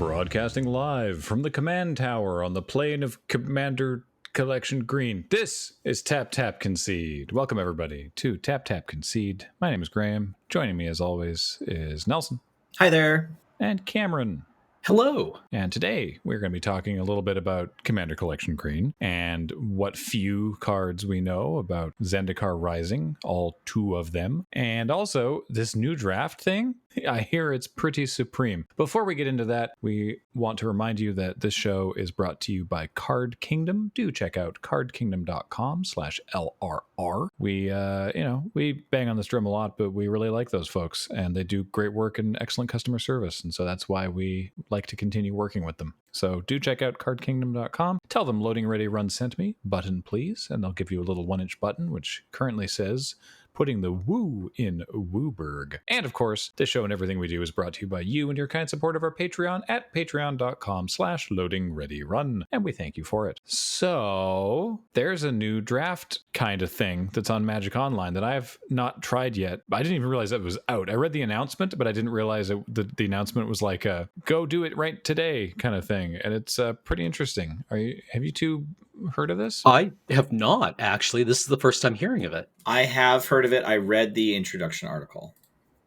Broadcasting live from the command tower on the plane of Commander Collection Green. This is Tap Tap Concede. Welcome everybody to Tap Tap Concede. My name is Graham. Joining me as always is Nelson. Hi there. And Cameron. Hello. And today we're going to be talking a little bit about Commander Collection Green and what few cards we know about Zendikar Rising, all 2 of them, and also this new draft thing. I hear it's pretty supreme. Before we get into that, we want to remind you that this show is brought to you by Card Kingdom. Do check out cardkingdom.com/LRR. We bang on this drum a lot, but we really like those folks, and they do great work and excellent customer service, and so that's why we like to continue working with them. So do check out cardkingdom.com. Tell them Loading Ready Run sent me, button please, and they'll give you a little 1-inch button, which currently says putting the woo in Wooburg. And of course, this show and everything we do is brought to you by you and your kind support of our Patreon at patreon.com/loadingreadyrun. And we thank you for it. So there's a new draft kind of thing that's on Magic Online that I've not tried yet. I didn't even realize it was out. I read the announcement, but I didn't realize the announcement was like a go do it right today kind of thing. And it's pretty interesting. Have you two heard of this? I have not, actually. This is the first time hearing of it. I have heard of it. I read the introduction article.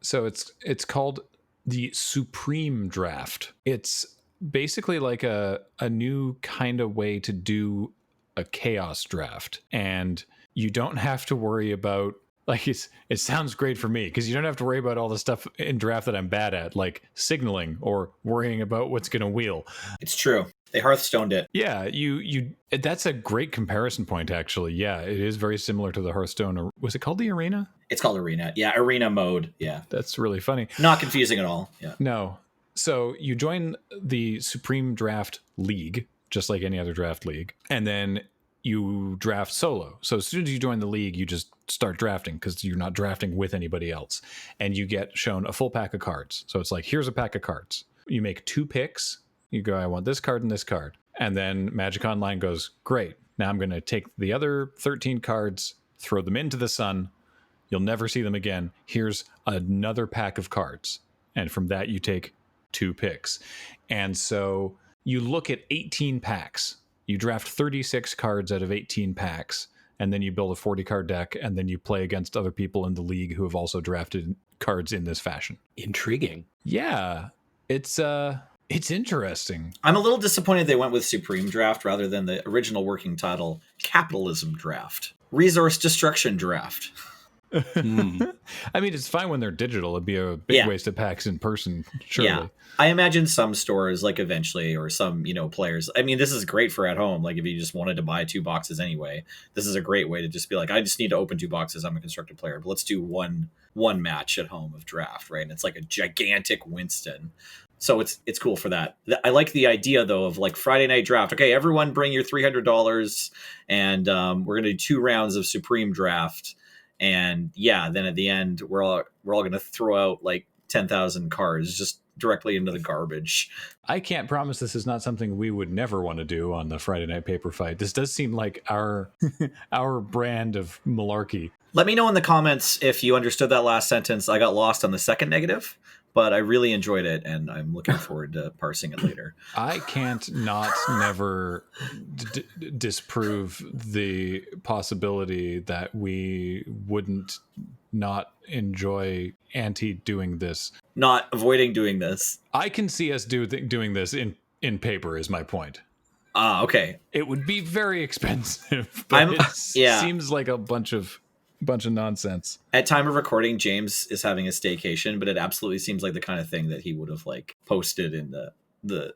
So it's called the Supreme Draft. It's basically like a new kind of way to do a chaos draft. And you don't have to worry about, like, it sounds great for me because you don't have to worry about all the stuff in draft that I'm bad at, like signaling or worrying about what's going to wheel. It's true. They Hearthstoned it. Yeah, that's a great comparison point, actually. Yeah, it is very similar to the Hearthstone. Was it called the Arena? It's called Arena. Yeah, Arena mode. Yeah. That's really funny. Not confusing at all. Yeah. No. So you join the Supreme Draft League, just like any other draft league, and then you draft solo. So as soon as you join the league, you just start drafting because you're not drafting with anybody else. And you get shown a full pack of cards. So it's like, here's a pack of cards. You make 2 picks. You go, I want this card and this card. And then Magic Online goes, great. Now I'm going to take the other 13 cards, throw them into the sun. You'll never see them again. Here's another pack of cards. And from that, you take 2 picks. And so you look at 18 packs. You draft 36 cards out of 18 packs. And then you build a 40-card deck. And then you play against other people in the league who have also drafted cards in this fashion. Intriguing. Yeah. It's interesting. I'm a little disappointed they went with Supreme Draft rather than the original working title, Capitalism Draft. Resource Destruction Draft. I mean, it's fine when they're digital. It'd be a big waste of packs in person, surely. Yeah. I imagine some stores, like eventually, or some, players. I mean, this is great for at home. Like if you just wanted to buy 2 boxes anyway, this is a great way to just be like, I just need to open 2 boxes. I'm a constructed player, but let's do one match at home of draft, right? And it's like a gigantic Winston. So it's cool for that. I like the idea, though, of like Friday night draft. Okay, everyone bring your $300 and we're going to do 2 rounds of Supreme Draft. And yeah, then at the end, we're all going to throw out like 10,000 cards just directly into the garbage. I can't promise this is not something we would never want to do on the Friday night paper fight. This does seem like our brand of malarkey. Let me know in the comments if you understood that last sentence. I got lost on the second negative, but I really enjoyed it, and I'm looking forward to parsing it later. I can't never disprove the possibility that we wouldn't not enjoy doing this. Not avoiding doing this. I can see us doing this in paper is my point. Okay. It would be very expensive, but it seems like a bunch of nonsense. At time of recording, James is having a staycation, but it absolutely seems like the kind of thing that he would have like posted in the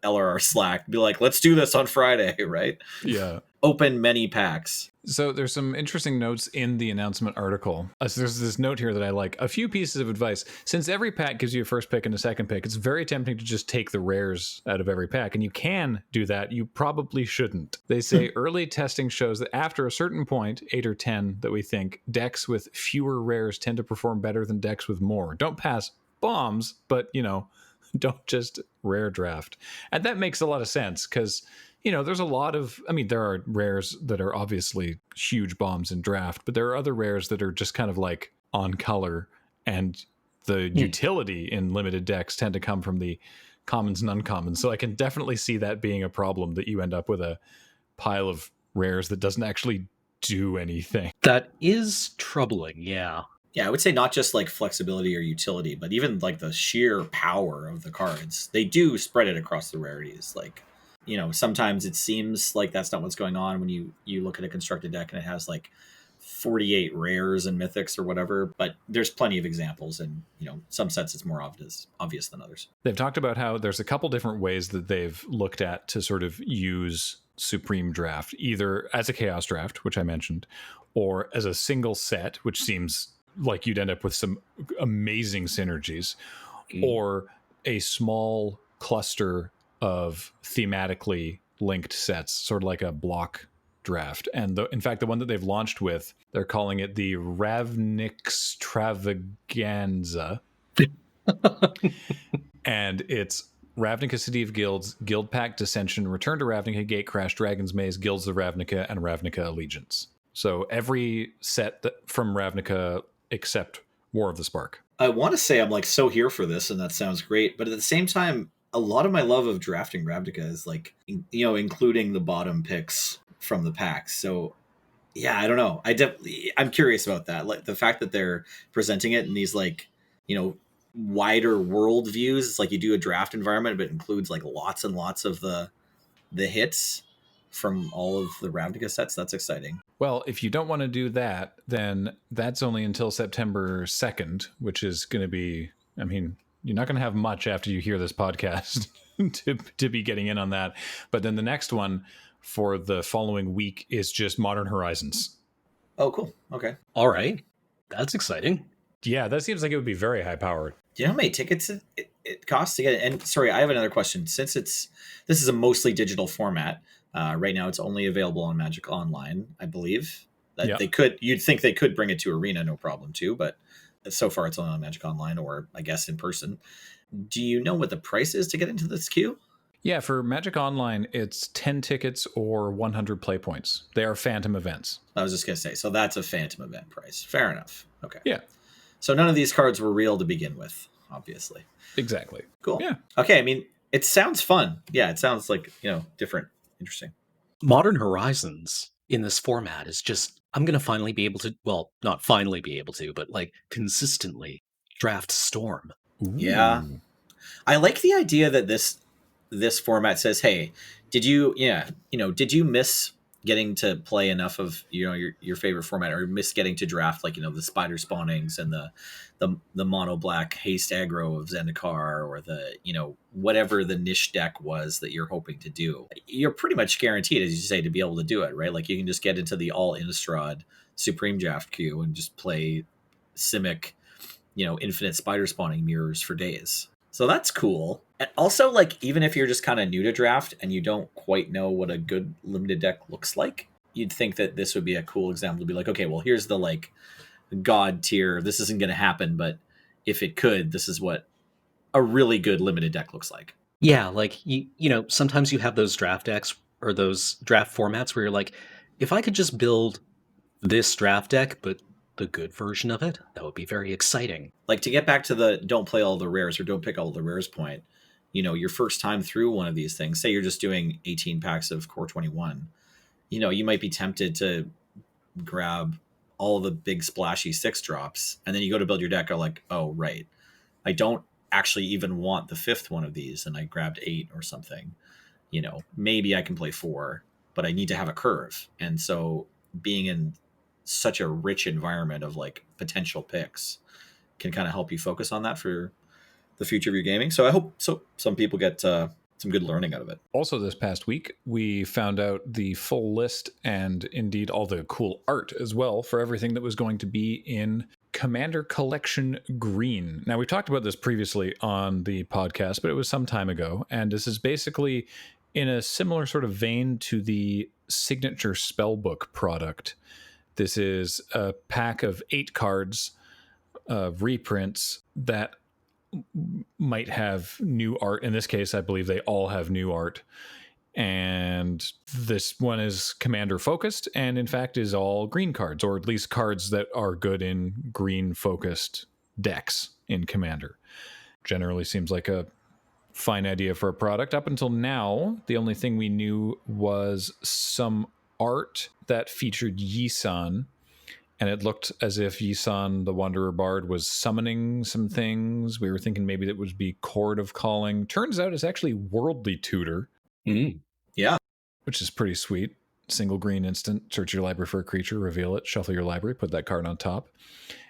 LRR Slack. Be like, let's do this on Friday, right? Yeah. Open many packs. So there's some interesting notes in the announcement article. So there's this note here that I like. A few pieces of advice. Since every pack gives you a first pick and a second pick, it's very tempting to just take the rares out of every pack. And you can do that. You probably shouldn't. They say early testing shows that after a certain point, 8 or 10 that we think, decks with fewer rares tend to perform better than decks with more. Don't pass bombs, but, don't just rare draft. And that makes a lot of sense because there's a lot of, there are rares that are obviously huge bombs in draft, but there are other rares that are just kind of like on color, and the utility in limited decks tend to come from the commons and uncommons. So I can definitely see that being a problem, that you end up with a pile of rares that doesn't actually do anything. That is troubling, yeah. Yeah, I would say not just like flexibility or utility, but even like the sheer power of the cards. They do spread it across the rarities. Like, sometimes it seems like that's not what's going on when you look at a constructed deck and it has like 48 rares and mythics or whatever, but there's plenty of examples, and some sets it's more obvious than others. They've talked about how there's a couple different ways that they've looked at to sort of use Supreme Draft, either as a Chaos Draft, which I mentioned, or as a single set, which seems like you'd end up with some amazing synergies, or a small cluster of thematically linked sets, sort of like a block draft. And in fact, the one that they've launched with, they're calling it the Ravnicextravaganza. And it's Ravnica City of Guilds, Guild Pact Dissension, Return to Ravnica, Gatecrash, Dragon's Maze, Guilds of Ravnica, and Ravnica Allegiance. So every set from Ravnica except War of the Spark. I want to say I'm like so here for this, and that sounds great, but at the same time, a lot of my love of drafting Ravnica is like, including the bottom picks from the packs. So yeah, I don't know. I'm curious about that. Like the fact that they're presenting it in these like, wider world views. It's like you do a draft environment, but it includes like lots and lots of the hits from all of the Ravnica sets. That's exciting. Well, if you don't want to do that, then that's only until September 2nd, which is going to be, I mean, you're not going to have much after you hear this podcast to be getting in on that. But then the next one for the following week is just Modern Horizons. Oh, cool. Okay. All right. That's exciting. Yeah, that seems like it would be very high powered. Do you know how many tickets it costs to get it? And sorry, I have another question. Since this is a mostly digital format, right now it's only available on Magic Online, I believe. That you'd think they could bring it to Arena, no problem too, but so far it's only on Magic Online, or I guess in person. Do you know what the price is to get into this queue? Yeah, for Magic Online, it's 10 tickets or 100 play points. They are phantom events. I was just going to say, so that's a phantom event price. Fair enough. Okay. Yeah. So none of these cards were real to begin with, obviously. Exactly. Cool. Yeah. Okay, I mean, it sounds fun. Yeah, it sounds like, different, interesting. Modern Horizons in this format is just, I'm going to finally be able to, well, not finally be able to, but like consistently draft Storm. Ooh. Yeah. I like the idea that this format says, hey, did you miss getting to play enough of your favorite format, or miss getting to draft like the spider spawnings and the mono black haste aggro of Zendikar, or the whatever the niche deck was that you're hoping to do? You're pretty much guaranteed, as you say, to be able to do it, right? Like you can just get into the all Innistrad Supreme Draft queue and just play Simic infinite spider spawning mirrors for days. So that's cool. And also, like, even if you're just kind of new to draft and you don't quite know what a good limited deck looks like, you'd think that this would be a cool example to be like, okay, well, here's the like god tier. This isn't going to happen, but if it could, this is what a really good limited deck looks like. Yeah, like sometimes you have those draft decks or those draft formats where you're like, if I could just build this draft deck, but the good version of it, that would be very exciting. Like, to get back to the don't play all the rares or don't pick all the rares point, your first time through one of these things, say you're just doing 18 packs of Core 21, you might be tempted to grab all the big splashy 6-drops, and then you go to build your deck, are like, oh, right, I don't actually even want the 5th one of these, and I grabbed 8 or something. Maybe I can play 4, but I need to have a curve. And so being in such a rich environment of like potential picks can kind of help you focus on that for the future of your gaming. So I hope some people get some good learning out of it. Also, this past week, we found out the full list and indeed all the cool art as well for everything that was going to be in Commander Collection Green. Now, we talked about this previously on the podcast, but it was some time ago. And this is basically in a similar sort of vein to the Signature Spellbook product. This is a pack of 8 cards, reprints that might have new art. In this case, I believe they all have new art. And this one is commander focused, and in fact is all green cards, or at least cards that are good in green focused decks in Commander. Generally seems like a fine idea for a product. Up until now, the only thing we knew was some art that featured Yisan, and it looked as if Yisan, the Wanderer Bard, was summoning some things. We were thinking maybe it would be Chord of Calling. Turns out it's actually Worldly Tutor. Yeah. Which is pretty sweet. Single green instant, search your library for a creature, reveal it, shuffle your library, put that card on top.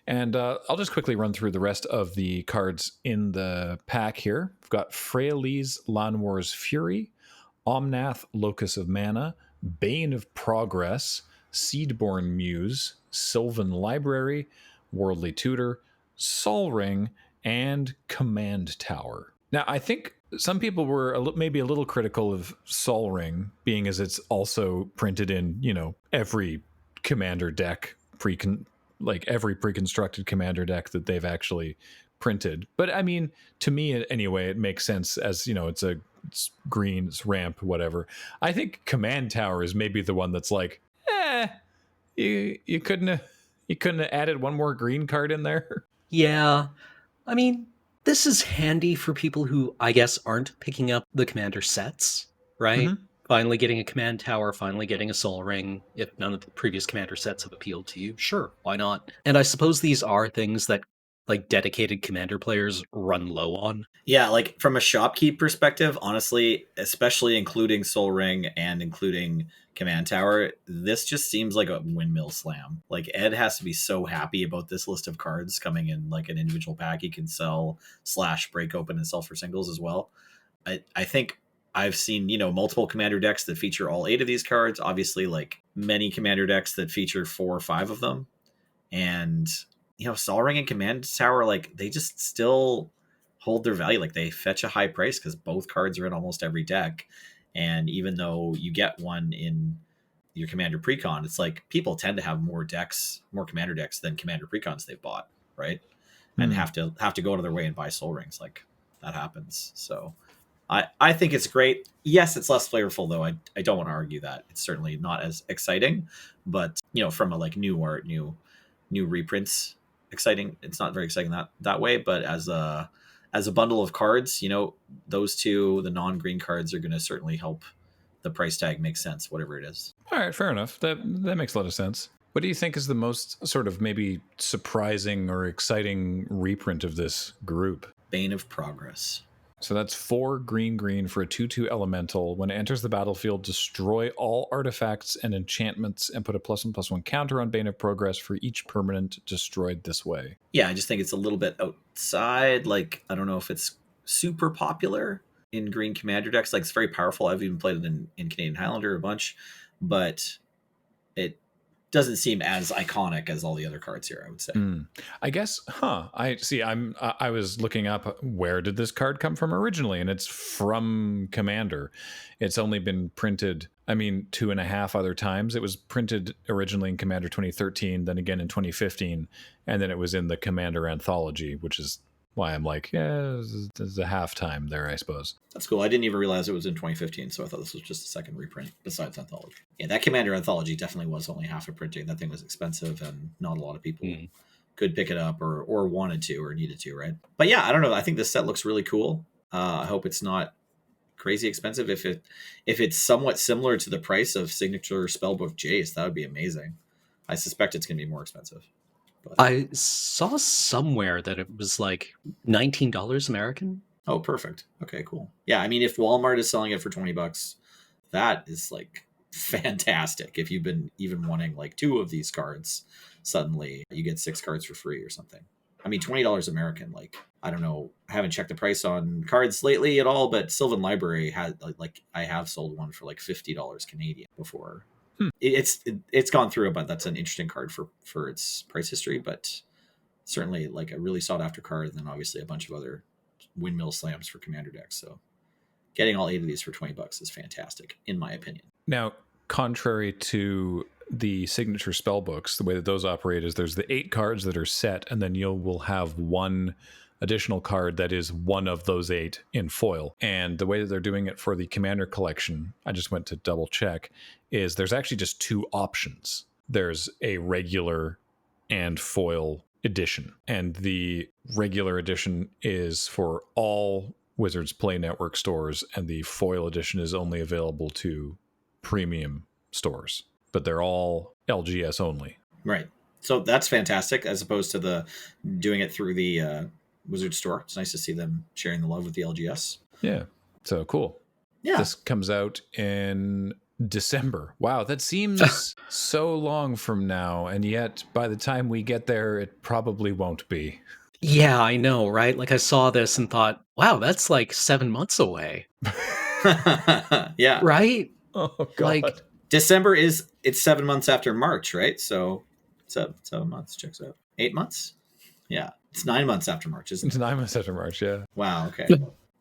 And I'll just quickly run through the rest of the cards in the pack here. We've got Freyalise Lanwar's Fury, Omnath Locus of Mana, Bane of Progress, Seedborn Muse, Sylvan Library, Worldly Tutor, Sol Ring, and Command Tower. Now, I think some people were maybe a little critical of Sol Ring, being as it's also printed in, every commander deck, every pre-constructed commander deck that they've actually printed. But I mean, to me anyway, it makes sense as, it's green, it's ramp, whatever. I think Command Tower is maybe the one that's like, you couldn't have added one more green card in there. Yeah. I mean, this is handy for people who, I guess, aren't picking up the commander sets, right? Mm-hmm. Finally getting a command tower, finally getting a Sol Ring. If none of the previous commander sets have appealed to you, sure, why not? And I suppose these are things that dedicated commander players run low on. Yeah, like from a shopkeep perspective, honestly, especially including Sol Ring and including Command Tower, this just seems like a windmill slam. Like Ed has to be so happy about this list of cards coming in like an individual pack he can sell / break open and sell for singles as well. I think I've seen, multiple commander decks that feature all 8 of these cards. Obviously, like many commander decks that feature 4 or 5 of them. And, Sol Ring and Command Tower, like they just still hold their value. Like they fetch a high price because both cards are in almost every deck. And even though you get one in your commander precon, it's like people tend to have more commander decks than commander precons they've bought, right? And have to go to their way and buy Sol Rings. Like that happens. So I think it's great. Yes, it's less flavorful though. I don't want to argue that. It's certainly not as exciting, but from a like new art, new reprints, exciting. It's not very exciting that way, but as a bundle of cards, those two, the non-green cards, are going to certainly help the price tag make sense, whatever it is. All right, fair enough. That makes a lot of sense. What do you think is the most sort of maybe surprising or exciting reprint of this group? Bane of Progress. So that's 4 green for a 2/2 elemental. When it enters the battlefield, destroy all artifacts and enchantments and put a +1/+1 counter on Bane of Progress for each permanent destroyed this way. Yeah, I just think it's a little bit outside. Like, I don't know if it's super popular in green commander decks. Like, it's very powerful. I've even played it in Canadian Highlander a bunch, but it doesn't seem as iconic as all the other cards here, I would say. I guess, I see. I was looking up where did this card come from originally, and it's from Commander. It's only been printed, 2.5 other times. It was printed originally in Commander 2013, then again in 2015, and then it was in the Commander Anthology, which is why I'm like, there's a halftime there, I suppose. That's cool. I didn't even realize it was in 2015, so I thought this was just a second reprint besides Anthology. Yeah, that Commander Anthology definitely was only half a printing. That thing was expensive, and not a lot of people could pick it up or wanted to or needed to, right? But yeah, I don't know. I think this set looks really cool. I hope it's not crazy expensive. If it's somewhat similar to the price of Signature Spellbook Jace, that would be amazing. I suspect it's going to be more expensive. I saw somewhere that it was like $19 American. Oh, perfect. Okay, cool. Yeah, if Walmart is selling it for $20, that is like fantastic. If you've been even wanting like 2 of these cards, suddenly you get 6 cards for free or something. $20 American, like, I don't know. I haven't checked the price on cards lately at all, but Sylvan Library had like I have sold one for like $50 Canadian before. It's gone through, but that's an interesting card for its price history, but certainly like a really sought after card. And then obviously a bunch of other windmill slams for commander decks. So getting all 8 of these for $20 is fantastic, in my opinion. Now, contrary to the signature spell books, the way that those operate is there's the 8 cards that are set, and then you will have one additional card that is one of those 8 in foil. And the way that they're doing it for the Commander collection, I just went to double check, is there's actually just 2 options. There's a regular and foil edition. And the regular edition is for all Wizards Play Network stores, and the foil edition is only available to premium stores, but they're all LGS only. Right. So that's fantastic, as opposed to the doing it through the Wizard store. It's nice to see them sharing the love with the LGS. Yeah. So cool. Yeah. This comes out in December. Wow, that seems so long from now, and yet by the time we get there, it probably won't be. Yeah, I know, right? Like I saw this and thought, wow, that's like 7 months away, Yeah. right? Oh God. Like, December it's 7 months after March, right? So 7 months checks out. 8 months? Yeah. It's 9 months after March, isn't It's it? 9 months after March, yeah. Wow, okay.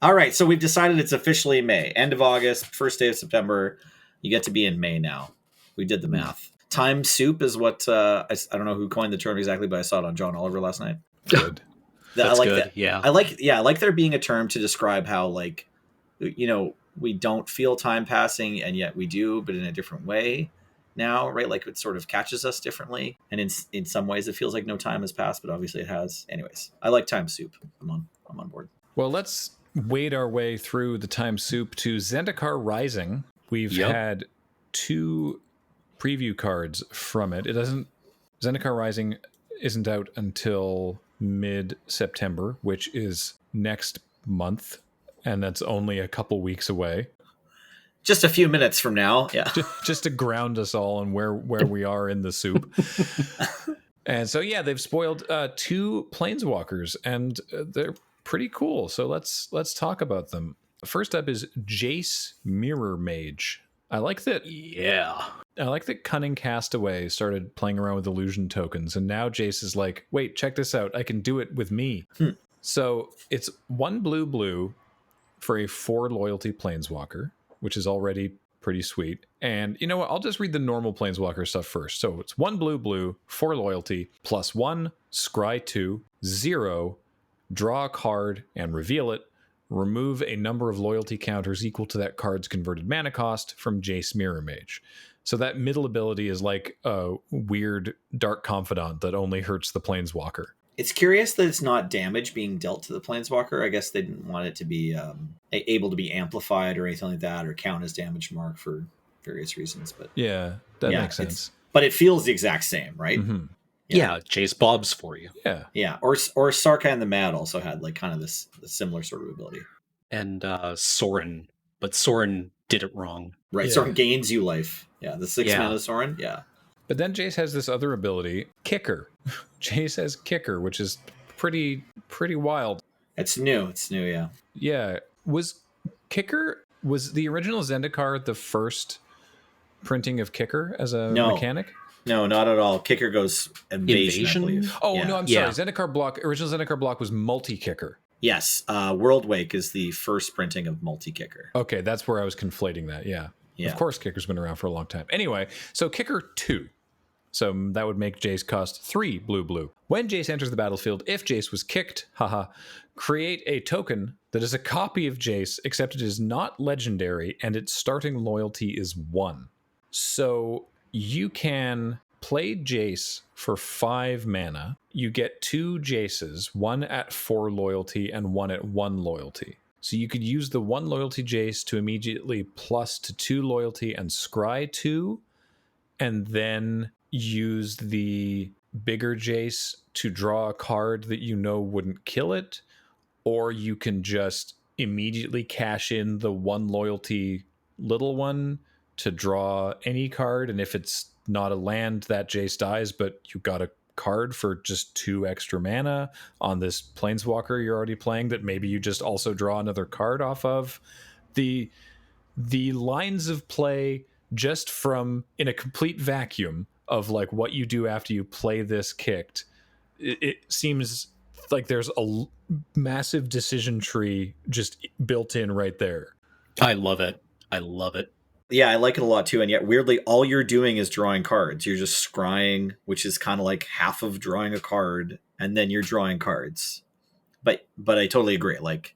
All right, so we've decided it's officially May. End of August, first day of September. You get to be in May now. We did the math. Time soup is what I don't know who coined the term exactly, but I saw it on John Oliver last night. Good. that's I like good. that. Yeah. I like there being a term to describe how, like, you know, we don't feel time passing and yet we do, but in a different way now, right? Like it sort of catches us differently. And in some ways it feels like no time has passed, but obviously it has. Anyways, I like time soup. I'm on board. Well, let's wade our way through the time soup to Zendikar Rising. We've had 2 preview cards from it. Zendikar Rising isn't out until mid-September, which is next month, and that's only a couple weeks away. Just a few minutes from now. Yeah. Just to ground us all on where we are in the soup. And so, yeah, they've spoiled 2 planeswalkers, and they're pretty cool. So let's talk about them. First up is Jace Mirror Mage. I like that Cunning Castaway started playing around with illusion tokens, and now Jace is like, wait, check this out. I can do it with me. So it's 1 blue for a 4 loyalty planeswalker, which is already pretty sweet. And you know what? I'll just read the normal planeswalker stuff first. So it's 1 blue, 4 loyalty, +1, scry 2, 0, draw a card and reveal it. Remove a number of loyalty counters equal to that card's converted mana cost from Jace Mirror Mage. So that middle ability is like a weird Dark Confidant that only hurts the planeswalker. It's curious that it's not damage being dealt to the planeswalker. I guess they didn't want it to be able to be amplified or anything like that, or count as damage mark for various reasons. But yeah, that makes sense. But it feels the exact same, right? Mm-hmm. Yeah, Jace Bobs for you. Yeah. Or Sarkhan the Mad also had like kind of this similar sort of ability. And Sorin, but Sorin did it wrong. Right. Yeah. Sorin gains you life. Yeah. The 6 mana Sorin. Yeah. But then Jace has this other ability, Kicker. Jace has Kicker, which is pretty wild. It's new. Yeah. Yeah. Was the original Zendikar the first printing of Kicker as a mechanic? No, not at all. Kicker goes invasion? I believe. Oh, yeah. no, I'm sorry. Original Zendikar block was multi-Kicker. Yes. Worldwake is the first printing of multi-Kicker. Okay, that's where I was conflating that. Yeah. Of course, Kicker's been around for a long time. Anyway, so Kicker 2. So that would make Jace cost 3 blue. When Jace enters the battlefield, if Jace was kicked, create a token that is a copy of Jace, except it is not legendary, and its starting loyalty is 1. So you can play Jace for 5 mana. You get 2 Jaces, 1 at 4 loyalty and 1 at 1 loyalty. So you could use the 1 loyalty Jace to immediately plus to 2 loyalty and scry 2, and then use the bigger Jace to draw a card that you know wouldn't kill it, or you can just immediately cash in the 1 loyalty little one to draw any card, and if it's not a land, that Jace dies, but you got a card for just 2 extra mana on this planeswalker you're already playing that maybe you just also draw another card off of. The lines of play just from in a complete vacuum of like what you do after you play this kicked, it seems like there's a massive decision tree just built in right there. I love it. Yeah, I like it a lot too. And yet, weirdly, all you're doing is drawing cards. You're just scrying, which is kind of like half of drawing a card, and then you're drawing cards. But I totally agree. Like,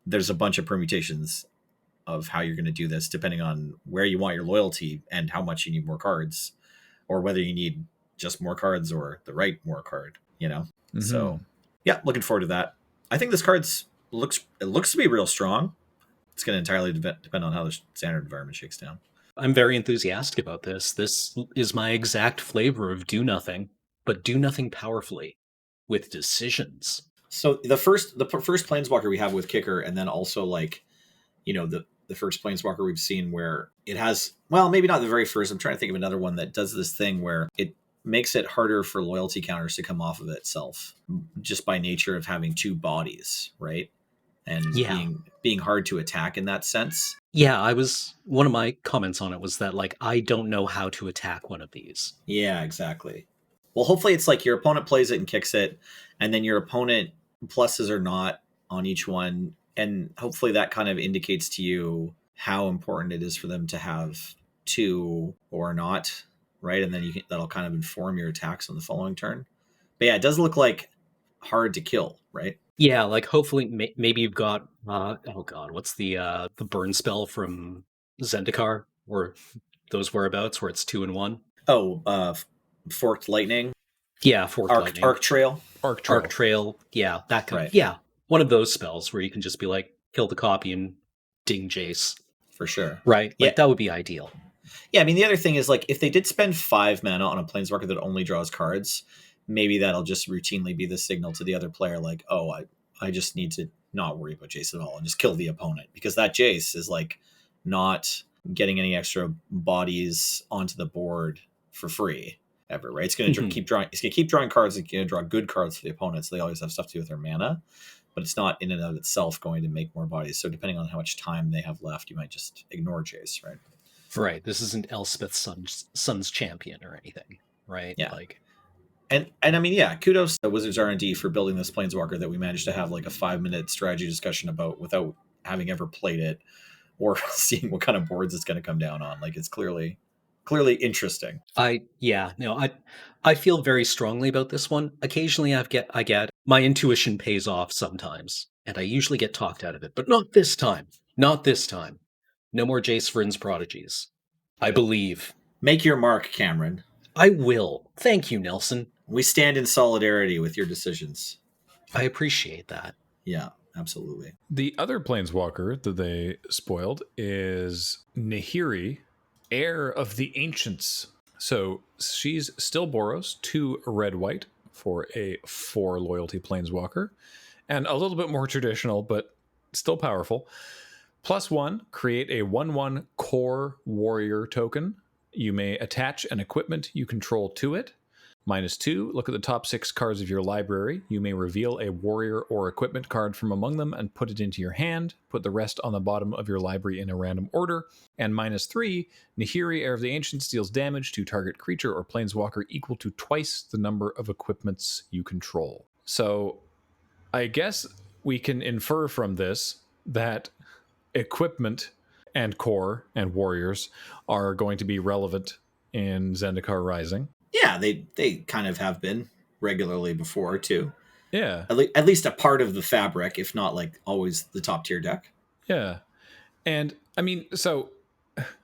there's a bunch of permutations of how you're going to do this, depending on where you want your loyalty and how much you need more cards, or whether you need just more cards or the right more card. You know. Mm-hmm. So, yeah, looking forward to that. I think this card's it looks to be real strong. It's going to entirely depend on how the standard environment shakes down. I'm very enthusiastic about this. This is my exact flavor of do nothing, but do nothing powerfully with decisions. So the first planeswalker we have with kicker, and then also like, the first planeswalker we've seen where it has, well, maybe not the very first. I'm trying to think of another one that does this thing where it makes it harder for loyalty counters to come off of itself just by nature of having two bodies, right? And being hard to attack in that sense. Yeah, one of my comments on it was that, like, I don't know how to attack one of these. Yeah, exactly. Well, hopefully it's like your opponent plays it and kicks it, and then your opponent pluses or not on each one, and hopefully that kind of indicates to you how important it is for them to have two or not, right? And then that'll kind of inform your attacks on the following turn. But yeah, it does look like hard to kill, right? Yeah, like hopefully maybe you've got oh god, what's the burn spell from Zendikar or those whereabouts where it's 2 and 1? Oh, forked lightning. Yeah, forked lightning. Arc trail. Arc trail. Yeah, that kind Right. of, yeah. One of those spells where you can just be like, kill the copy and ding Jace. For sure. Right? Yeah. Like that would be ideal. Yeah, I mean the other thing is like if they did spend 5 mana on a planeswalker that only draws cards, maybe that'll just routinely be the signal to the other player like, oh, I just need to not worry about Jace at all and just kill the opponent, because that Jace is like not getting any extra bodies onto the board for free ever, right? It's going to keep drawing. It's going to keep drawing cards. It's going to draw good cards for the opponents. So they always have stuff to do with their mana, but it's not in and of itself going to make more bodies. So depending on how much time they have left, you might just ignore Jace, right? Right. This isn't Elspeth's son's champion or anything, right? Yeah. Like, and I mean, yeah, kudos to Wizards R&D for building this planeswalker that we managed to have like a 5-minute strategy discussion about without having ever played it or seeing what kind of boards it's going to come down on. Like it's clearly interesting. I feel very strongly about this one. Occasionally I get my intuition pays off sometimes, and I usually get talked out of it, but not this time. Not this time. No more Jace Vryn's prodigies. I believe. Make your mark, Cameron. I will. Thank you, Nelson. We stand in solidarity with your decisions. I appreciate that. Yeah, absolutely. The other planeswalker that they spoiled is Nahiri, heir of the ancients. So she's still Boros, 2 red-white for a 4 loyalty planeswalker, and a little bit more traditional, but still powerful. +1, create a 1/1 core warrior token. You may attach an equipment you control to it. -2, look at the top 6 cards of your library. You may reveal a warrior or equipment card from among them and put it into your hand. Put the rest on the bottom of your library in a random order. And -3, Nahiri, Heir of the Ancients, deals damage to target creature or planeswalker equal to twice the number of equipments you control. So I guess we can infer from this that equipment and core and warriors are going to be relevant in Zendikar Rising. Yeah, they kind of have been regularly before too. Yeah. At least a part of the fabric, if not like always the top tier deck. Yeah. And I mean, so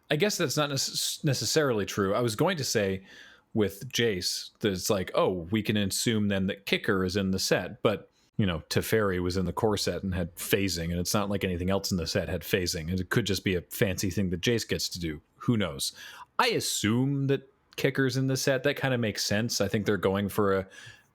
I guess that's not necessarily true. I was going to say with Jace that it's like, oh, we can assume then that Kicker is in the set, but Teferi was in the core set and had phasing, and it's not like anything else in the set had phasing. It could just be a fancy thing that Jace gets to do. Who knows? I assume that Kicker's in the set. That kind of makes sense. I think they're going for a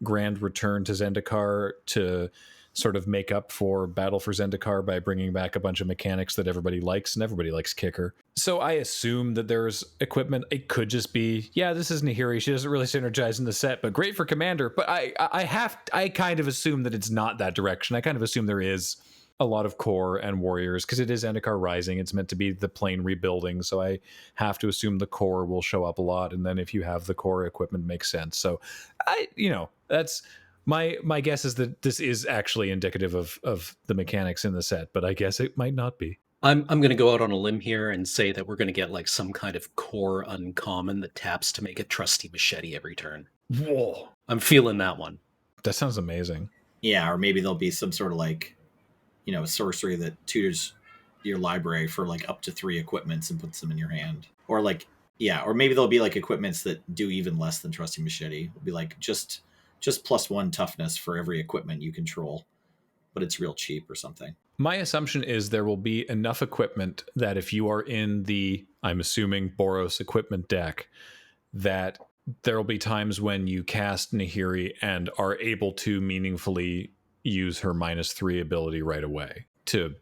grand return to Zendikar to sort of make up for Battle for Zendikar by bringing back a bunch of mechanics that everybody likes, and everybody likes Kicker. So I assume that there's equipment. It could just be, yeah, this is Nahiri. She doesn't really synergize in the set, but great for Commander. But I kind of assume that it's not that direction. I kind of assume there is a lot of core and warriors because it is Zendikar Rising. It's meant to be the plane rebuilding, so I have to assume the core will show up a lot. And then if you have the core, equipment makes sense. So that's my guess is that this is actually indicative of the mechanics in the set, but I guess it might not be. I'm going to go out on a limb here and say that we're going to get like some kind of core uncommon that taps to make a trusty machete every turn. Whoa. I'm feeling that one. That sounds amazing. Yeah, or maybe there'll be some sort of like, sorcery that tutors your library for like up to 3 equipments and puts them in your hand. Or like, yeah, or maybe there'll be like equipments that do even less than trusty machete. It'll be like just +1 toughness for every equipment you control. but it's real cheap or something. My assumption is there will be enough equipment that if you are in the, I'm assuming, Boros equipment deck, that there will be times when you cast Nahiri and are able to meaningfully use her -3 ability right away to,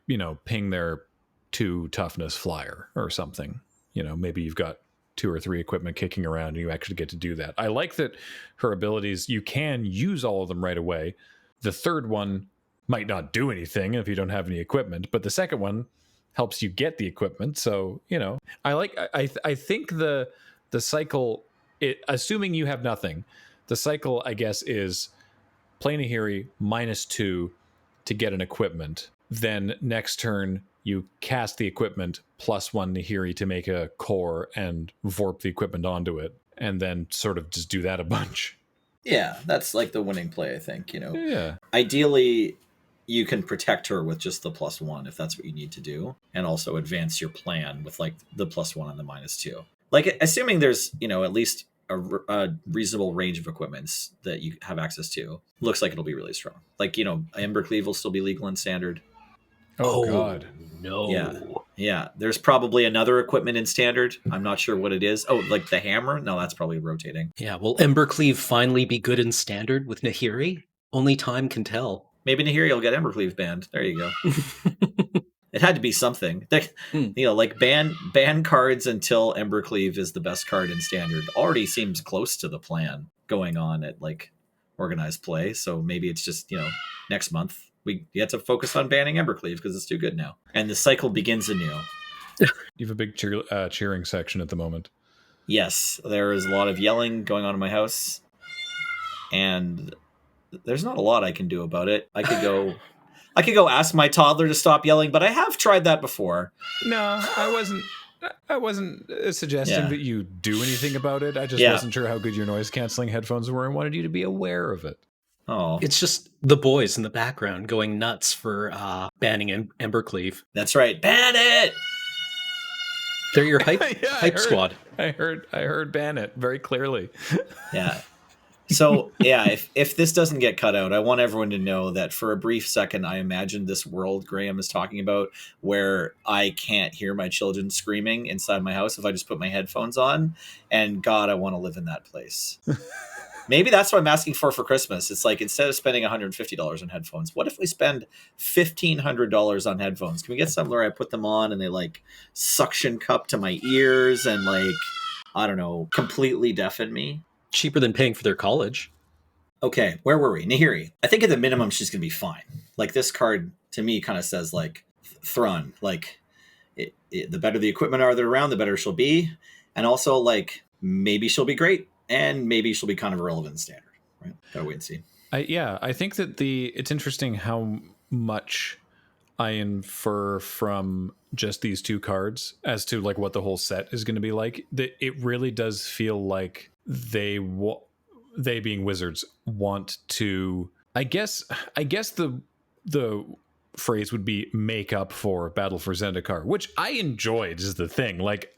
ping their 2 toughness flyer or something. Maybe you've got 2 or 3 equipment kicking around and you actually get to do that. I like that her abilities, you can use all of them right away. The third one might not do anything if you don't have any equipment, but the second one helps you get the equipment. So, I think the cycle, assuming you have nothing, the cycle, I guess, is play Nahiri -2 to get an equipment. Then next turn, you cast the equipment +1 Nahiri to make a core and vorp the equipment onto it, and then sort of just do that a bunch. Yeah, that's like the winning play, I think. Yeah. Ideally, you can protect her with just the +1 if that's what you need to do, and also advance your plan with like the +1 and the -2. Like, assuming there's at least a reasonable range of equipments that you have access to, looks like it'll be really strong. Like, Embercleave will still be legal in standard. Oh God. No. Yeah. There's probably another equipment in standard. I'm not sure what it is. Oh, like the hammer? No, that's probably rotating. Yeah, will Embercleave finally be good in standard with Nahiri? Only time can tell. Maybe Nahiri will get Embercleave banned. There you go. It had to be something. Like ban cards until Embercleave is the best card in standard already seems close to the plan going on at like organized play. So maybe it's just, next month we get to focus on banning Embercleave because it's too good now. And the cycle begins anew. You have a big cheering section at the moment. Yes, there is a lot of yelling going on in my house. And there's not a lot I can do about it. I could go ask my toddler to stop yelling, but I have tried that before. No, I wasn't suggesting that you do anything about it. I just wasn't sure how good your noise canceling headphones were and wanted you to be aware of it. Oh, it's just the boys in the background going nuts for banning Embercleave. That's right, ban it. They're your hype squad. I heard ban it very clearly. Yeah. So, yeah, if this doesn't get cut out, I want everyone to know that for a brief second, I imagined this world Graham is talking about where I can't hear my children screaming inside my house if I just put my headphones on. And God, I want to live in that place. Maybe that's what I'm asking for Christmas. It's like, instead of spending $150 on headphones, what if we spend $1,500 on headphones? Can we get some where I put them on and they like suction cup to my ears and like, I don't know, completely deafen me? Cheaper than paying for their college. Okay, where were we? Nahiri. I think at the minimum she's going to be fine. Like, this card to me kind of says like Thrun. Like, the better the equipment are that are around, the better she'll be. And also, like, maybe she'll be great and maybe she'll be kind of irrelevant in standard. Right? Gotta wait and see. I think that it's interesting how much I infer from just these 2 cards as to like what the whole set is going to be like. That it really does feel like they being Wizards want to, I guess the phrase would be make up for Battle for Zendikar, which I enjoyed is the thing. Like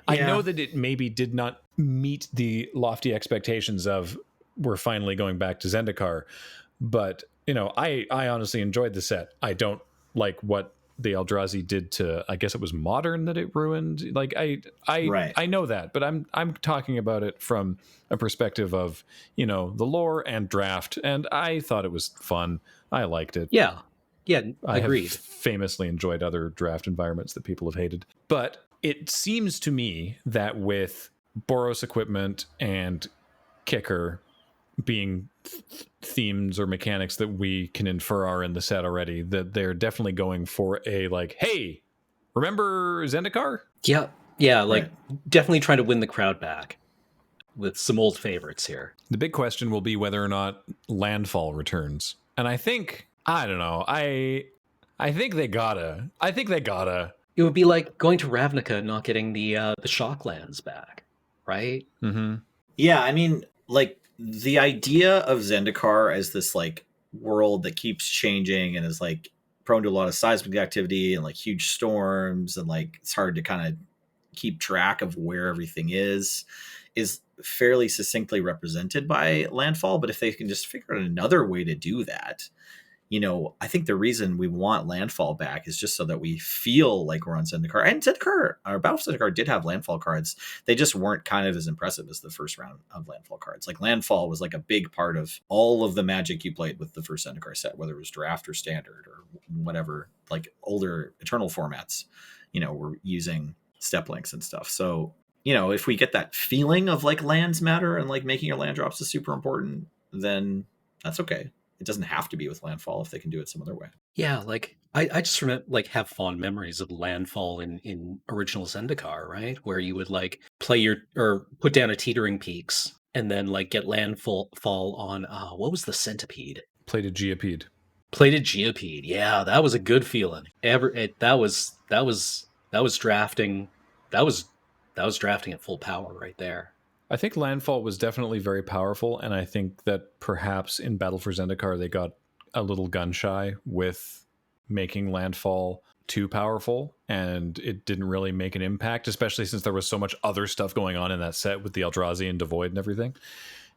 I know that it maybe did not meet the lofty expectations of we're finally going back to Zendikar, but I honestly enjoyed the set. I don't like what the Eldrazi did to, I guess it was Modern that it ruined. Like I know that, but I'm talking about it from a perspective of, the lore and draft. And I thought it was fun. I liked it. Yeah. I agreed. have famously enjoyed other draft environments that people have hated, but it seems to me that with Boros equipment and Kicker being themes or mechanics that we can infer are in the set already, that they're definitely going for a like, hey, remember Zendikar? Yeah, like definitely trying to win the crowd back with some old favorites here. The big question will be whether or not Landfall returns. And I think, I don't know, I think they gotta. It would be like going to Ravnica and not getting the Shocklands back, right? Mm-hmm. Yeah, I mean, like, the idea of Zendikar as this like world that keeps changing and is like prone to a lot of seismic activity and like huge storms and like it's hard to kind of keep track of where everything is fairly succinctly represented by Landfall. But if they can just figure out another way to do that, I think the reason we want landfall back is just so that we feel like we're on Zendikar. And Zendikar, our Battle for Zendikar did have landfall cards. They just weren't kind of as impressive as the first round of landfall cards. Like landfall was like a big part of all of the Magic you played with the first Zendikar set, whether it was draft or standard or whatever, like older Eternal formats, were using step links and stuff. So, if we get that feeling of like lands matter and like making your land drops is super important, then that's okay. It doesn't have to be with landfall if they can do it some other way. Yeah, like I just remember, like, have fond memories of landfall in original Zendikar, right? Where you would like play or put down a Teetering Peaks and then like get landfall fall on what was the Centipede? Plated Geopede. Plated Geopede. Yeah, that was a good feeling. That was drafting. That was drafting at full power right there. I think landfall was definitely very powerful, and I think that perhaps in Battle for Zendikar they got a little gun shy with making landfall too powerful, and it didn't really make an impact, especially since there was so much other stuff going on in that set with the Eldrazi and Devoid and everything.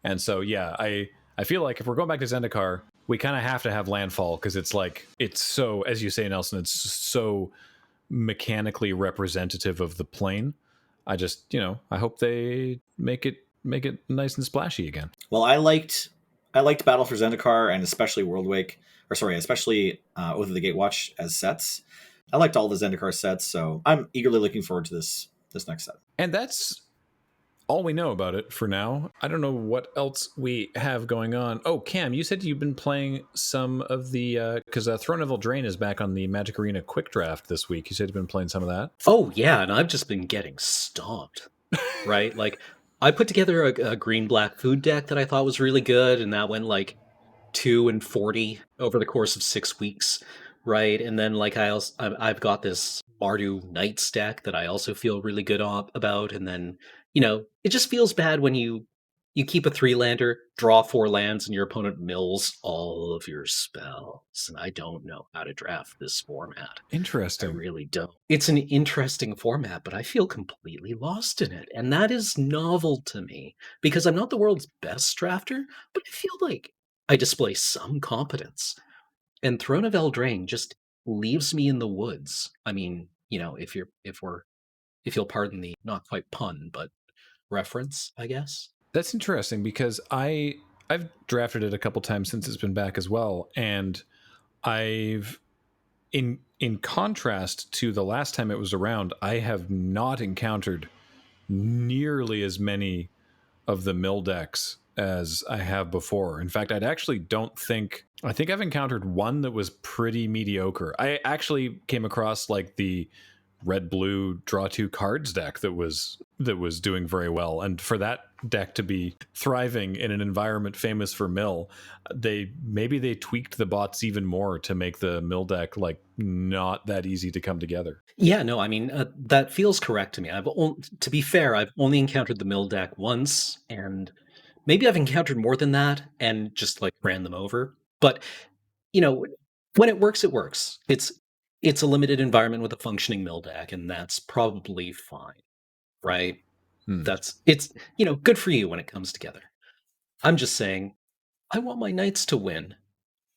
And so, yeah, I feel like if we're going back to Zendikar, we kind of have to have landfall because it's so, as you say, Nelson, it's so mechanically representative of the plane. I just, I hope they make it nice and splashy again. Well, I liked Battle for Zendikar and especially especially Oath of the Gatewatch as sets. I liked all the Zendikar sets, so I'm eagerly looking forward to this next set. And that's all we know about it for now. I don't know what else we have going on. Oh, Cam, you said you've been playing some of the because Throne of Eldraine is back on the Magic Arena Quick Draft this week. You said you've been playing some of that. Oh yeah, and I've just been getting stomped. Right, like I put together a green-black food deck that I thought was really good, and that went like 2-40 over the course of 6 weeks, right? And then like I've got this Mardu Knights deck that I also feel really good about, and then it just feels bad when you keep a 3-lander, draw 4 lands, and your opponent mills all of your spells. And I don't know how to draft this format. Interesting. I really don't. It's an interesting format, but I feel completely lost in it. And that is novel to me because I'm not the world's best drafter, but I feel like I display some competence. And Throne of Eldraine just leaves me in the woods. I mean, if you'll pardon the not quite pun, but reference, I guess. That's interesting because I've drafted it a couple times since it's been back as well, and I've in contrast to the last time it was around, I have not encountered nearly as many of the mill decks as I have before. In fact, I think I've encountered one that was pretty mediocre. I actually came across like the red blue draw 2 cards deck that was doing very well, and for that deck to be thriving in an environment famous for mill, they tweaked the bots even more to make the mill deck like not that easy to come together. Yeah, no, I mean that feels correct to me. To be fair, I've only encountered the mill deck once, and maybe I've encountered more than that and just like ran them over. But when it works, it works. It's a limited environment with a functioning mill deck, and that's probably fine, right? It's good for you when it comes together. I'm just saying, I want my knights to win.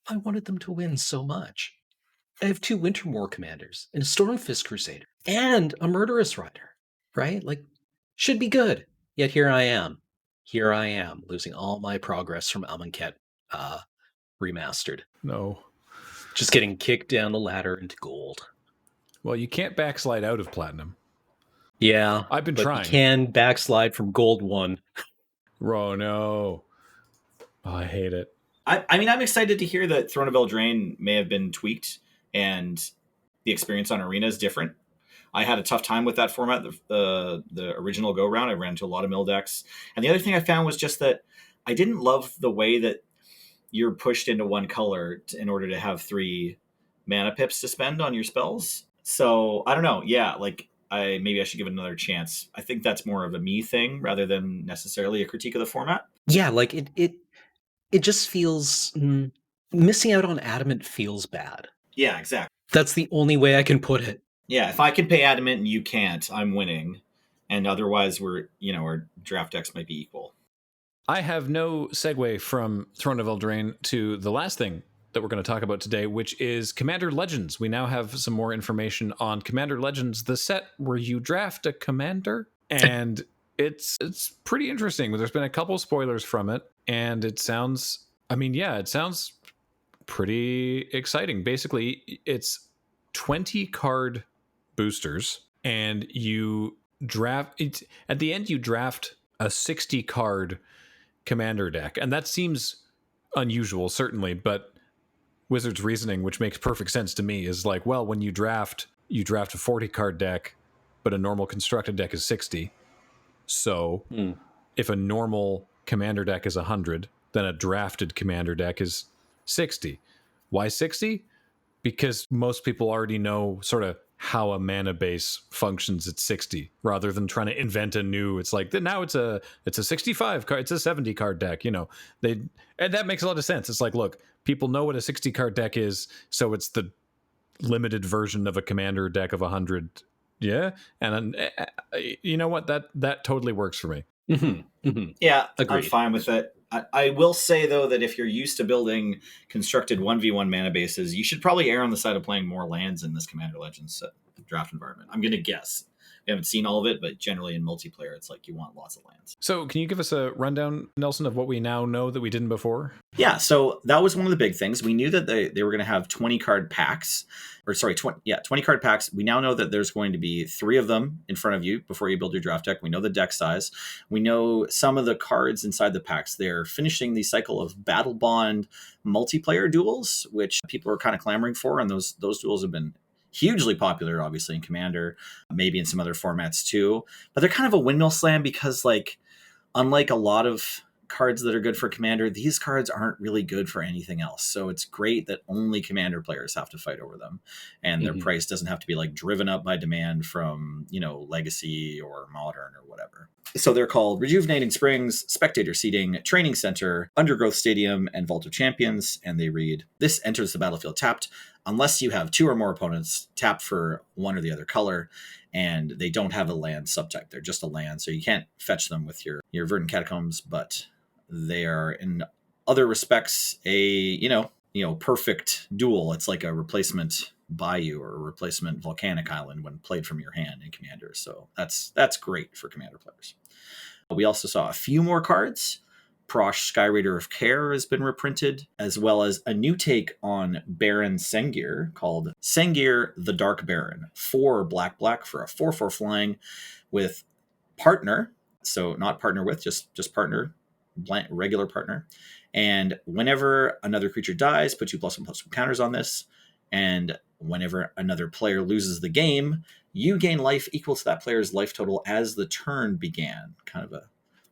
I wanted them to win so much. I have 2 Wintermoor commanders and a Stormfist Crusader and a Murderous Rider, right? Like, should be good. Yet here I am, losing all my progress from Amonkhet remastered. No. Just getting kicked down the ladder into gold. Well, you can't backslide out of platinum. Yeah, I've been trying. You can backslide from gold 1. Oh no! Oh, I hate it. I mean, I'm excited to hear that Throne of Eldraine may have been tweaked and the experience on Arena is different. I had a tough time with that format, the original go round. I ran into a lot of mill decks, and the other thing I found was just that I didn't love the way that you're pushed into one color in order to have 3 mana pips to spend on your spells. So I don't know. Yeah, like maybe I should give it another chance. I think that's more of a me thing rather than necessarily a critique of the format. Yeah, like it just feels missing out on Adamant feels bad. Yeah, exactly. That's the only way I can put it. Yeah, if I can pay Adamant and you can't, I'm winning. And otherwise our draft decks might be equal. I have no segue from Throne of Eldraine to the last thing that we're going to talk about today, which is Commander Legends. We now have some more information on Commander Legends, the set where you draft a commander, and it's pretty interesting. There's been a couple spoilers from it, and it sounds pretty exciting. Basically, it's 20 card boosters, and you draft it at the end. You draft a 60 card commander deck, and that seems unusual, certainly, but Wizards' reasoning, which makes perfect sense to me, is like, well, when you draft a 40 card deck, but a normal constructed deck is 60. So if a normal commander deck is 100, then a drafted commander deck is 60. Why 60? Because most people already know sort of how a mana base functions at 60, rather than trying to invent a new. It's like now it's a 65 card, it's a 70 card deck. And that makes a lot of sense. It's like, look, people know what a 60 card deck is, so it's the limited version of a commander deck of 100. Yeah, and you know what, that totally works for me. Yeah, Agreed. I'm fine with it. I will say, though, that if you're used to building constructed 1v1 mana bases, you should probably err on the side of playing more lands in this Commander Legends draft environment. I'm going to guess. We haven't seen all of it, but generally in multiplayer, it's like you want lots of lands. So can you give us a rundown, Nelson, of what we now know that we didn't before? Yeah, so that was one of the big things. We knew that they were going to have 20 card packs. 20 card packs. We now know that there's going to be 3 of them in front of you before you build your draft deck. We know the deck size. We know some of the cards inside the packs. They're finishing the cycle of Battle Bond multiplayer duels, which people are kind of clamoring for, and those duels have been hugely popular, obviously, in Commander, maybe in some other formats too. But they're kind of a windmill slam because, like, unlike a lot of cards that are good for Commander, these cards aren't really good for anything else. So it's great that only Commander players have to fight over them, and their price doesn't have to be like driven up by demand from, Legacy or Modern or whatever. So they're called Rejuvenating Springs, Spectator Seating, Training Center, Undergrowth Stadium, and Vault of Champions. And they read, this enters the battlefield tapped unless you have 2 or more opponents tapped for one or the other color, and they don't have a land subtype. They're just a land, so you can't fetch them with your Verdant Catacombs, but they are in other respects a perfect duel. It's like a replacement Bayou or a replacement Volcanic Island when played from your hand in Commander. So that's great for Commander players. We also saw a few more cards. Prosh, Skyraider of Care has been reprinted, as well as a new take on Baron Sengir called Sengir the Dark Baron. 4 black for a 4/4 flying with partner. So not partner with, just partner, regular partner. And whenever another creature dies, put 2+1/+1 counters on this. And whenever another player loses the game, you gain life equal to that player's life total as the turn began. Kind of a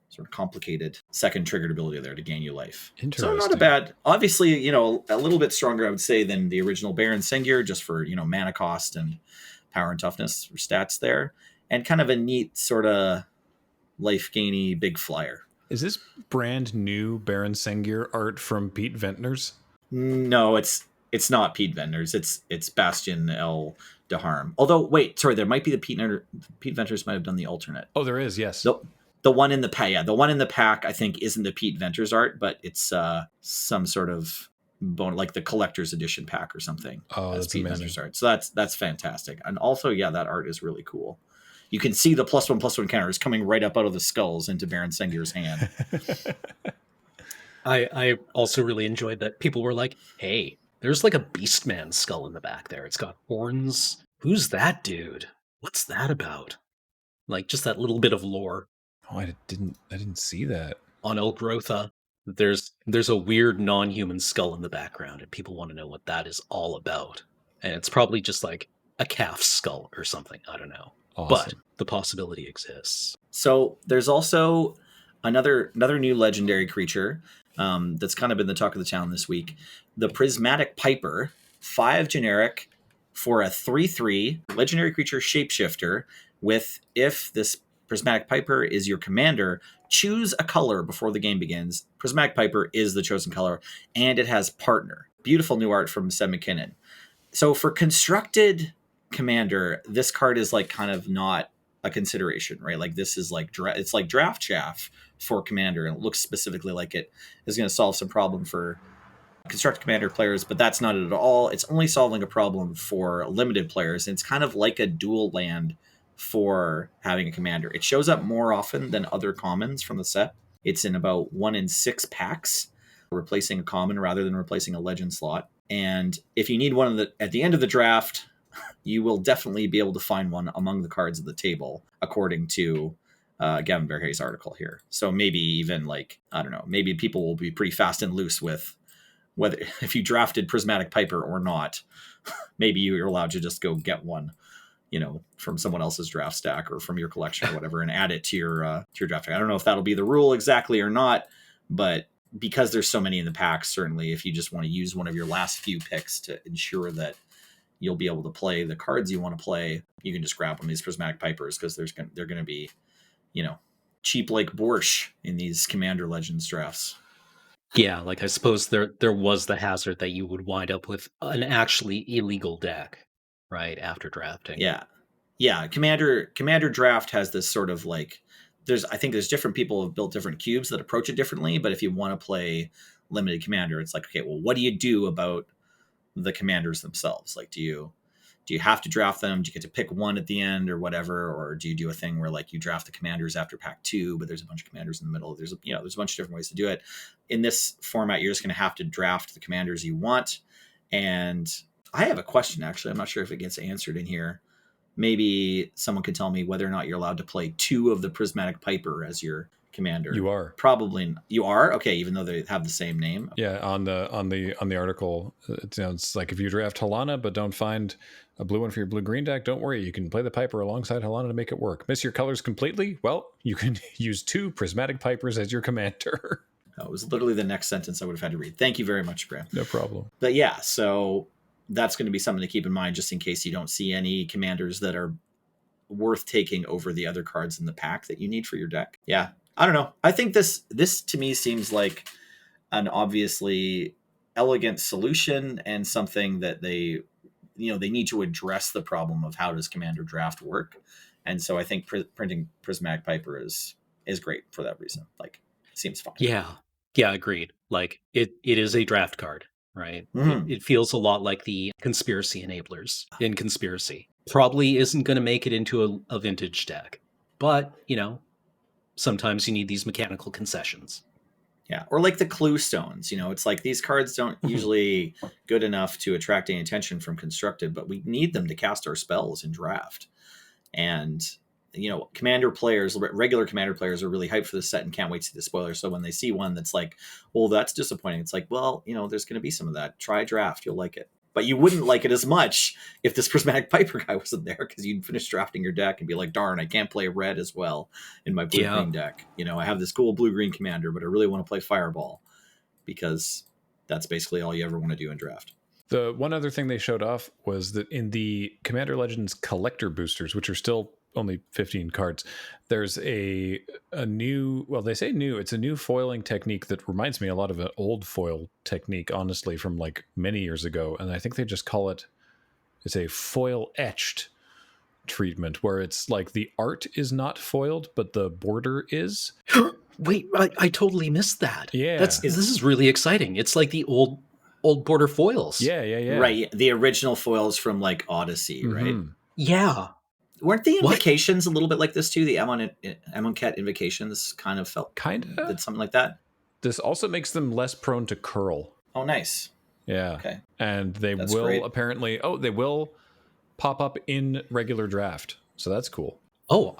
sort of complicated second triggered ability there to gain you life. So not a bad, obviously, a little bit stronger, I would say, than the original Baron Sengir, just for, mana cost and power and toughness for stats there. And kind of a neat sort of life gainy big flyer. Is this brand new Baron Sengir art from Pete Ventners? No, it's not Pete Ventners. It's Bastien L. DeHarm. Although, wait, sorry, there might be the Pete Ventners might have done the alternate. Oh, there is, yes. The one in the pack, the one in the pack, I think, isn't the Pete Venters art, but it's some sort of like the collector's edition pack or something. Oh, that's Pete amazing. Venters art. So that's fantastic. And also, yeah, that art is really cool. You can see the +1/+1 counters coming right up out of the skulls into Baron Sengir's hand. I also really enjoyed that people were like, hey, there's like a Beastman skull in the back there. It's got horns. Who's that dude? What's that about? Like, just that little bit of lore. Oh, I didn't see that. On Elgrotha, there's a weird non-human skull in the background, and people want to know what that is all about. And it's probably just like a calf's skull or something. I don't know. Awesome. But the possibility exists. So there's also another new legendary creature that's kind of been the talk of the town this week. The Prismatic Piper, 5 generic for a 3/3 legendary creature shapeshifter with, if this Prismatic Piper is your commander, choose a color before the game begins. Prismatic Piper is the chosen color, and it has partner. Beautiful new art from Seb McKinnon. So for constructed Commander, this card is like kind of not a consideration, right? Like this is like it's like draft chaff for Commander, and it looks specifically like it is going to solve some problem for constructed commander players, but that's not it at all. It's only solving a problem for limited players. And it's kind of like a dual land for having a commander. It shows up more often than other commons from the set. It's in about 1 in 6 packs, replacing a common rather than replacing a legend slot. And if you need one at the end of the draft, you will definitely be able to find one among the cards of the table, according to Gavin Verhey's article here. So maybe even like, I don't know, maybe people will be pretty fast and loose with whether if you drafted Prismatic Piper or not, maybe you're allowed to just go get one, from someone else's draft stack or from your collection or whatever, and add it to your draft deck. I don't know if that'll be the rule exactly or not, but because there's so many in the pack, certainly if you just want to use one of your last few picks to ensure that you'll be able to play the cards you want to play, you can just grab one of these Prismatic Pipers, because they're going to be, cheap like borscht in these Commander Legends drafts. Yeah, like I suppose there was the hazard that you would wind up with an actually illegal deck, right, after drafting. Yeah. Commander draft has this sort of like, I think there's different people who have built different cubes that approach it differently, but if you want to play limited Commander, it's like, okay, well, what do you do about the commanders themselves? Like, do you have to draft them? Do you get to pick one at the end or whatever? Or do you do a thing where like you draft the commanders after pack 2, but there's a bunch of commanders in the middle? There's a bunch of different ways to do it. In this format, you're just going to have to draft the commanders you want. And I have a question, actually. I'm not sure if it gets answered in here. Maybe someone could tell me whether or not you're allowed to play 2 of the Prismatic Piper as your commander. You are. Probably you are. Okay, even though they have the same name. Yeah, on the article, it's like if you draft Halana but don't find a blue one for your blue-green deck, don't worry, you can play the Piper alongside Halana to make it work. Miss your colors completely? Well, you can use 2 Prismatic Pipers as your commander. That was literally the next sentence I would have had to read. Thank you very much, Graham. No problem. But yeah, so that's going to be something to keep in mind, just in case you don't see any commanders that are worth taking over the other cards in the pack that you need for your deck. Yeah, I don't know. I think this to me seems like an obviously elegant solution and something that they need to address the problem of how does Commander draft work. And so I think printing Prismatic Piper is great for that reason. Like, it seems fun. Yeah, agreed. Like it is a draft card, right? Mm-hmm. It feels a lot like the conspiracy enablers in Conspiracy. Probably isn't going to make it into a vintage deck, but sometimes you need these mechanical concessions. Yeah, or like the clue stones. It's like these cards don't usually good enough to attract any attention from constructed, but we need them to cast our spells in draft. And commander players, regular commander players, are really hyped for this set and can't wait to see the spoilers. So when they see one that's like, well, that's disappointing, it's like, well, there's going to be some of that. Try draft, you'll like it. But you wouldn't like it as much if this Prismatic Piper guy wasn't there, because you'd finish drafting your deck and be like, darn, I can't play red as well in my blue-green deck. I have this cool blue-green commander, but I really want to play Fireball, because that's basically all you ever want to do in draft. The one other thing they showed off was that in the Commander Legends collector boosters, which are still only 15 cards, there's a new, well, they say new, it's a new foiling technique that reminds me a lot of an old foil technique, honestly, from like many years ago. And I think they just call it's a foil etched treatment, where it's like the art is not foiled, but the border is. Wait, I totally missed that. Yeah. This is really exciting. It's like the old border foils. Yeah. Right. The original foils from like Odyssey, right? Mm-hmm. Yeah. Weren't the invocations a little bit like this too? The Amonkhet invocations kind of did something like that. This also makes them less prone to curl. Oh, nice. Yeah. Okay. And that's great. Apparently, they will pop up in regular draft. So that's cool. Oh,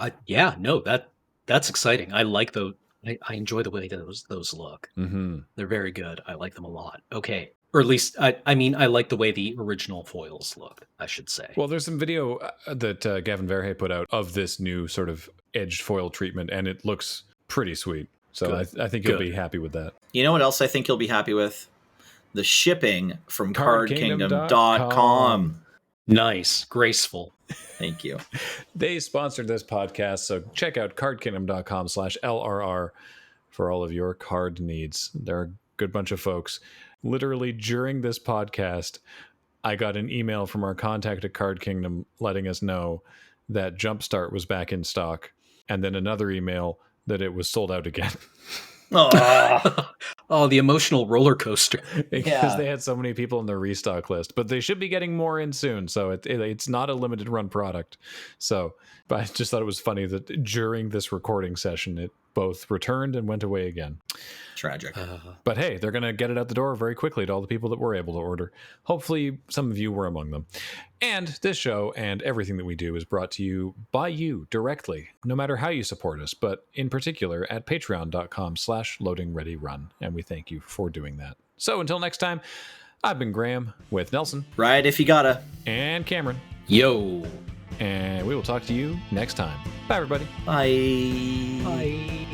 that's exciting. I like those. I enjoy the way those look. Mm-hmm. They're very good. I like them a lot. Okay. Or at least, I like the way the original foils look, I should say. Well, there's some video that Gavin Verhey put out of this new sort of edged foil treatment, and it looks pretty sweet. So I think you'll be happy with that. You know what else I think you'll be happy with? The shipping from cardkingdom.com. Nice. Graceful. Thank you. They sponsored this podcast, so check out cardkingdom.com/LRR for all of your card needs. They're a good bunch of folks. Literally during this podcast, I got an email from our contact at Card Kingdom letting us know that Jumpstart was back in stock, and then another email that it was sold out again. Oh, the emotional roller coaster. because Yeah. they had so many people in the restock list, but they should be getting more in soon. So it's not a limited run product. So, but I just thought it was funny that during this recording session, it both returned and went away again. Tragic. But hey, they're going to get it out the door very quickly to all the people that were able to order. Hopefully, some of you were among them. And this show and everything that we do is brought to you by you directly, no matter how you support us, but in particular at patreon.com/loadingreadyrun. And we thank you for doing that. So until next time, I've been Graham with Nelson. Right if you gotta. And Cameron. Yo. And we will talk to you next time. Bye, everybody. Bye. Bye.